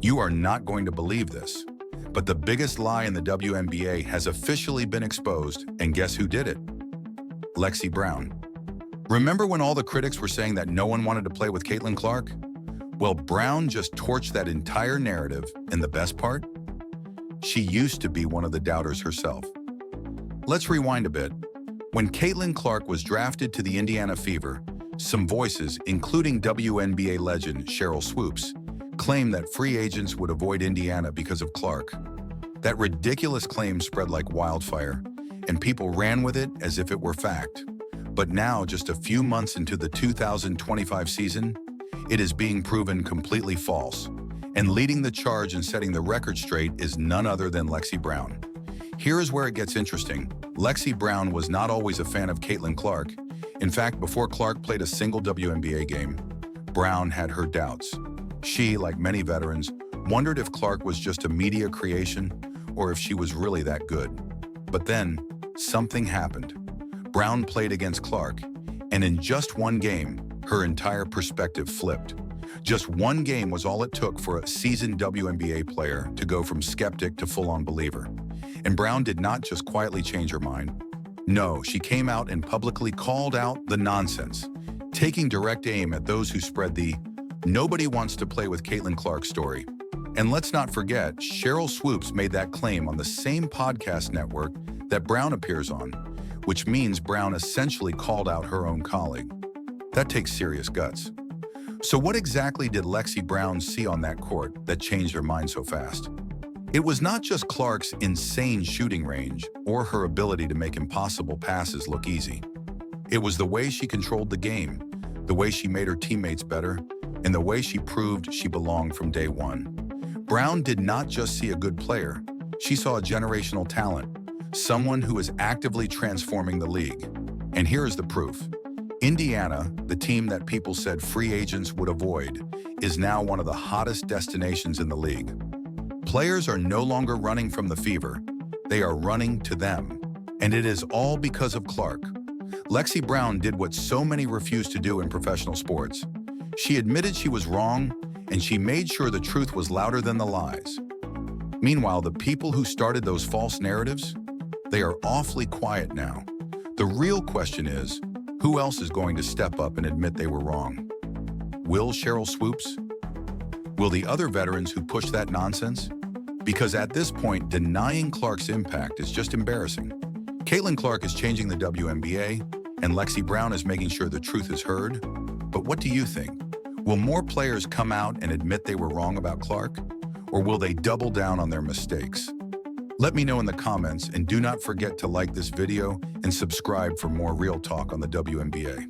You are not going to believe this, but the biggest lie in the WNBA has officially been exposed, and guess who did it? Lexie Brown. Remember when all the critics were saying that no one wanted to play with Clark? Well, Brown just torched that entire narrative, and the best part? She used to be one of the doubters herself. Let's rewind a bit. When Clark was drafted to the Indiana Fever, some voices, including WNBA legend Sheryl Swoopes, claimed that free agents would avoid Indiana because of Clark. That ridiculous claim spread like wildfire, and people ran with it as if it were fact. But now, just a few months into the 2025 season, it is being proven completely false. And leading the charge and setting the record straight is none other than Lexie Brown. Here is where it gets interesting. Lexie Brown was not always a fan of Clark. In fact, before Clark played a single WNBA game, Brown had her doubts. She, like many veterans, wondered if Clark was just a media creation or if she was really that good. But then, something happened. Brown played against Clark, and in just one game, her entire perspective flipped. Just one game was all it took for a seasoned WNBA player to go from skeptic to full-on believer. And Brown did not just quietly change her mind. No, she came out and publicly called out the nonsense, taking direct aim at those who spread the "nobody wants to play with Clark" story. And let's not forget, Sheryl Swoopes made that claim on the same podcast network that Brown appears on, which means Brown essentially called out her own colleague. That takes serious guts. So what exactly did Lexie Brown see on that court that changed her mind so fast? It was not just Clark's insane shooting range or her ability to make impossible passes look easy. It was the way she controlled the game, the way she made her teammates better, and the way she proved she belonged from day one. Brown did not just see a good player. She saw a generational talent, someone who is actively transforming the league. And here is the proof. Indiana, the team that people said free agents would avoid, is now one of the hottest destinations in the league. Players are no longer running from the Fever. They are running to them. And it is all because of Clark. Lexie Brown did what so many refuse to do in professional sports. She admitted she was wrong, and she made sure the truth was louder than the lies. Meanwhile, the people who started those false narratives, they are awfully quiet now. The real question is, who else is going to step up and admit they were wrong? Will Sheryl Swoopes? Will the other veterans who push that nonsense? Because at this point, denying Clark's impact is just embarrassing. Clark is changing the WNBA, and Lexie Brown is making sure the truth is heard. But what do you think? Will more players come out and admit they were wrong about Clark? Or will they double down on their mistakes? Let me know in the comments, and do not forget to like this video and subscribe for more real talk on the WNBA.